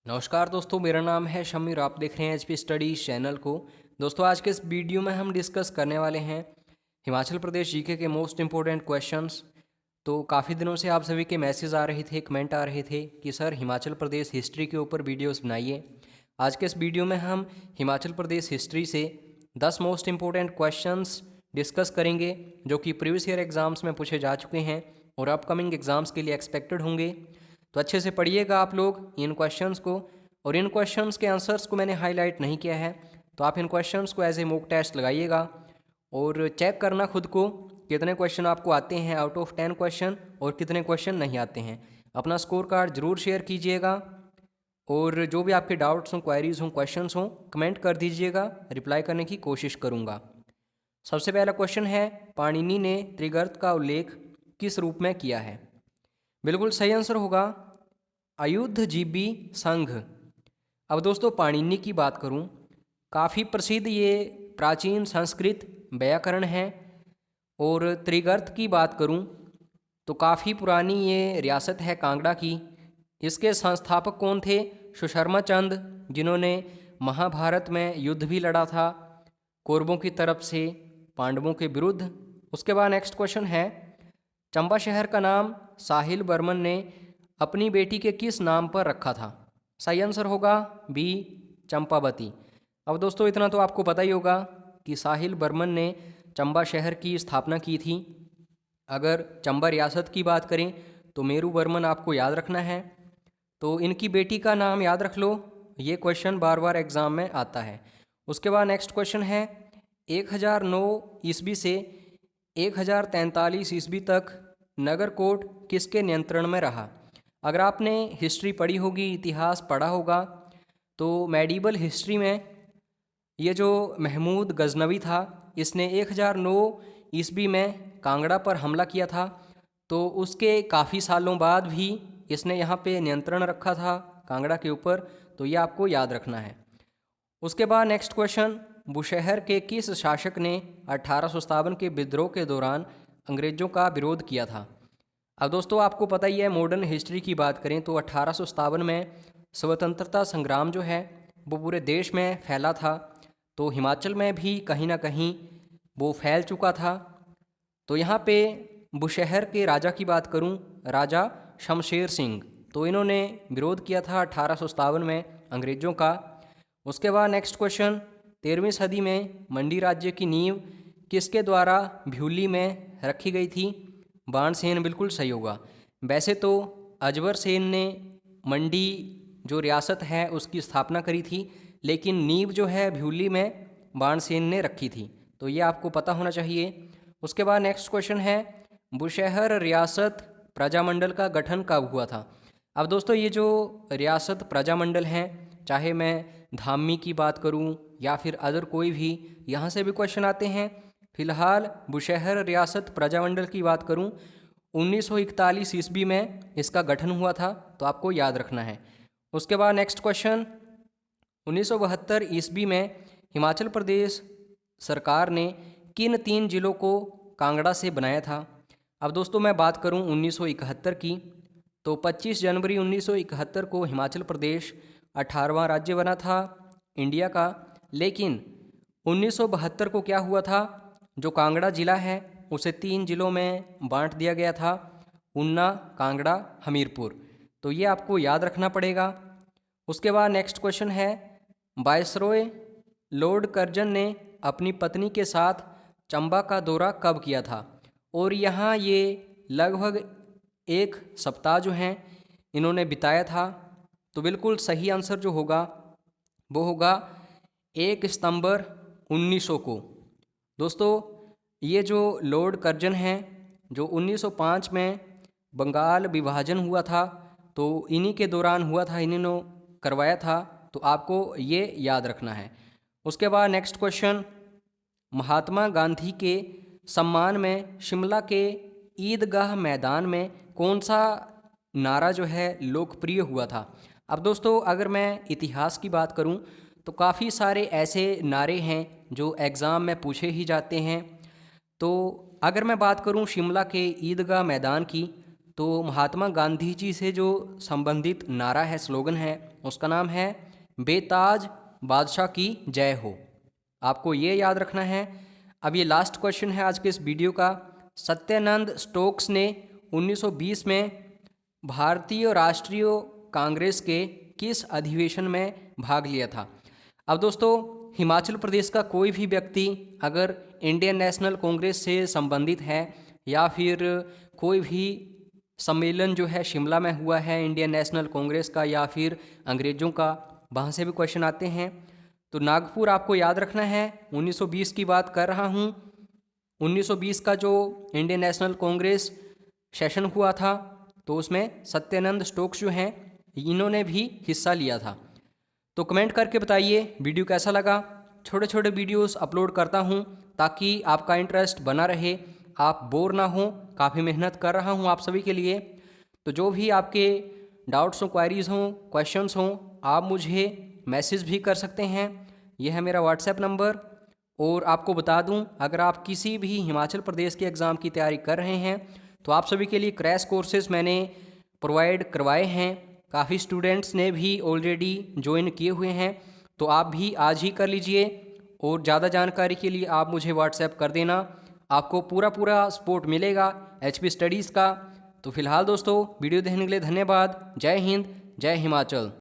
नमस्कार दोस्तों, मेरा नाम है शमीर। आप देख रहे हैं एचपी स्टडीज चैनल को। दोस्तों, आज के इस वीडियो में हम डिस्कस करने वाले हैं हिमाचल प्रदेश जीके के मोस्ट इम्पोर्टेंट क्वेश्चंस। तो काफ़ी दिनों से आप सभी के मैसेज आ रहे थे, कमेंट आ रहे थे कि सर हिमाचल प्रदेश हिस्ट्री के ऊपर वीडियोस बनाइए। आज के इस वीडियो में हम हिमाचल प्रदेश हिस्ट्री से 10 मोस्ट इम्पोर्टेंट क्वेश्चंस डिस्कस करेंगे जो कि प्रीवियस ईयर एग्ज़ाम्स में पूछे जा चुके हैं और अपकमिंग एग्ज़ाम्स के लिए एक्सपेक्टेड होंगे। तो अच्छे से पढ़िएगा आप लोग इन क्वेश्चंस को, और इन क्वेश्चंस के आंसर्स को मैंने हाईलाइट नहीं किया है, तो आप इन क्वेश्चंस को एज ए मॉक टेस्ट लगाइएगा और चेक करना खुद को कितने क्वेश्चन आपको आते हैं आउट ऑफ 10 क्वेश्चन और कितने क्वेश्चन नहीं आते हैं। अपना स्कोर कार्ड ज़रूर शेयर कीजिएगा और जो भी आपके डाउट्स हों, क्वेरीज हों, क्वेश्चंस हों, कमेंट कर दीजिएगा, रिप्लाई करने की कोशिश करूँगा। सबसे पहला क्वेश्चन है, पाणिनि ने त्रिगर्त का उल्लेख किस रूप में किया है? बिल्कुल सही आंसर होगा अयुद्धजीवी संघ। अब दोस्तों, पाणिनि की बात करूं, काफ़ी प्रसिद्ध ये प्राचीन संस्कृत व्याकरण है। और त्रिगर्त की बात करूं तो काफ़ी पुरानी ये रियासत है कांगड़ा की। इसके संस्थापक कौन थे? सुशर्मा चंद, जिन्होंने महाभारत में युद्ध भी लड़ा था कौरवों की तरफ से पांडवों के विरुद्ध। उसके बाद नेक्स्ट क्वेश्चन है, चंबा शहर का नाम साहिल बर्मन ने अपनी बेटी के किस नाम पर रखा था? सही आंसर होगा बी, चंपावती। अब दोस्तों, इतना तो आपको पता ही होगा कि साहिल बर्मन ने चंबा शहर की स्थापना की थी। अगर चंबा रियासत की बात करें तो मेरू बर्मन आपको याद रखना है, तो इनकी बेटी का नाम याद रख लो। ये क्वेश्चन बार बार एग्ज़ाम में आता है। उसके बाद नेक्स्ट क्वेश्चन है, 1009 ईस्वी से 1043 ईस्वी तक नगरकोट किसके नियंत्रण में रहा? अगर आपने हिस्ट्री पढ़ी होगी, इतिहास पढ़ा होगा, तो मेडिवल हिस्ट्री में ये जो महमूद गजनवी था, इसने 1009 ईस्वी में कांगड़ा पर हमला किया था। तो उसके काफ़ी सालों बाद भी इसने यहाँ पे नियंत्रण रखा था कांगड़ा के ऊपर, तो ये आपको याद रखना है। उसके बाद नेक्स्ट क्वेश्चन, बुशहर के किस शासक ने 1857 के विद्रोह के दौरान अंग्रेज़ों का विरोध किया था? अब दोस्तों, आपको पता ही है, मॉडर्न हिस्ट्री की बात करें तो 1857 में स्वतंत्रता संग्राम जो है वो पूरे देश में फैला था। तो हिमाचल में भी कहीं ना कहीं वो फैल चुका था। तो यहाँ पे बुशहर के राजा की बात करूँ, राजा शमशेर सिंह, तो इन्होंने विरोध किया था 1857 में अंग्रेज़ों का। उसके बाद नेक्स्ट क्वेश्चन, 13वीं सदी में मंडी राज्य की नींव किसके द्वारा भ्यूली में रखी गई थी? बाणसेन बिल्कुल सही होगा। वैसे तो अजबर सेन ने मंडी जो रियासत है उसकी स्थापना करी थी, लेकिन नींव जो है भ्यूली में बाणसेन ने रखी थी, तो ये आपको पता होना चाहिए। उसके बाद नेक्स्ट क्वेश्चन है, बुशहर रियासत प्रजामंडल का गठन कब हुआ था? अब दोस्तों, ये जो रियासत प्रजामंडल हैं, चाहे मैं धामी की बात करूं या फिर अदर कोई भी, यहाँ से भी क्वेश्चन आते हैं। फिलहाल बुशहर रियासत प्रजामंडल की बात करूं, 1941 ईस्वी में इसका गठन हुआ था, तो आपको याद रखना है। उसके बाद नेक्स्ट क्वेश्चन, 1972 ईस्वी में हिमाचल प्रदेश सरकार ने किन 3 जिलों को कांगड़ा से बनाया था? अब दोस्तों, मैं बात करूं 1971 की, तो 25 जनवरी 1971 को हिमाचल प्रदेश 18वां राज्य बना था इंडिया का। लेकिन 1972 को क्या हुआ था, जो कांगड़ा ज़िला है उसे 3 जिलों में बांट दिया गया था, ऊना, कांगड़ा, हमीरपुर। तो ये आपको याद रखना पड़ेगा। उसके बाद नेक्स्ट क्वेश्चन है, वायसरॉय लॉर्ड कर्जन ने अपनी पत्नी के साथ चंबा का दौरा कब किया था? और यहाँ ये लगभग 1 सप्ताह जो हैं इन्होंने बिताया था। तो बिल्कुल सही आंसर जो होगा वो होगा 1 सितंबर 1900 को। दोस्तों, ये जो लॉर्ड कर्जन हैं, जो 1905 में बंगाल विभाजन हुआ था, तो इन्हीं के दौरान हुआ था, इन्होंने करवाया था, तो आपको ये याद रखना है। उसके बाद नेक्स्ट क्वेश्चन, महात्मा गांधी के सम्मान में शिमला के ईदगाह मैदान में कौन सा नारा जो है लोकप्रिय हुआ था? अब दोस्तों, अगर मैं इतिहास की बात करूं तो काफ़ी सारे ऐसे नारे हैं जो एग्ज़ाम में पूछे ही जाते हैं। तो अगर मैं बात करूं शिमला के ईदगाह मैदान की, तो महात्मा गांधी जी से जो संबंधित नारा है, स्लोगन है, उसका नाम है बेताज बादशाह की जय हो। आपको ये याद रखना है। अब ये लास्ट क्वेश्चन है आज के इस वीडियो का। सत्यानंद स्टोक्स ने 1920 में भारतीय राष्ट्रीय कांग्रेस के किस अधिवेशन में भाग लिया था? अब दोस्तों, हिमाचल प्रदेश का कोई भी व्यक्ति अगर इंडियन नेशनल कांग्रेस से संबंधित है या फिर कोई भी सम्मेलन जो है शिमला में हुआ है इंडियन नेशनल कांग्रेस का या फिर अंग्रेज़ों का, वहाँ से भी क्वेश्चन आते हैं। तो नागपुर आपको याद रखना है। 1920 की बात कर रहा हूँ। 1920 का जो इंडियन नेशनल कांग्रेस सेशन हुआ था, तो उसमें सत्यानंद स्टोक्स जो हैं, इन्होंने भी हिस्सा लिया था। तो कमेंट करके बताइए वीडियो कैसा लगा। छोटे छोटे वीडियोस अपलोड करता हूँ ताकि आपका इंटरेस्ट बना रहे, आप बोर ना हो। काफ़ी मेहनत कर रहा हूँ आप सभी के लिए। तो जो भी आपके डाउट्स हों, क्वायरीज़ हों, क्वेश्चंस हों, आप मुझे मैसेज भी कर सकते हैं। यह है मेरा व्हाट्सएप नंबर। और आपको बता दूं, अगर आप किसी भी हिमाचल प्रदेश के एग्ज़ाम की तैयारी कर रहे हैं तो आप सभी के लिए क्रैश कोर्सेज मैंने प्रोवाइड करवाए हैं। काफ़ी स्टूडेंट्स ने भी ऑलरेडी ज्वाइन किए हुए हैं, तो आप भी आज ही कर लीजिए। और ज़्यादा जानकारी के लिए आप मुझे व्हाट्सएप कर देना, आपको पूरा सपोर्ट मिलेगा HP स्टडीज़ का। तो फिलहाल दोस्तों, वीडियो देखने के लिए धन्यवाद। जय हिंद, जय हिमाचल।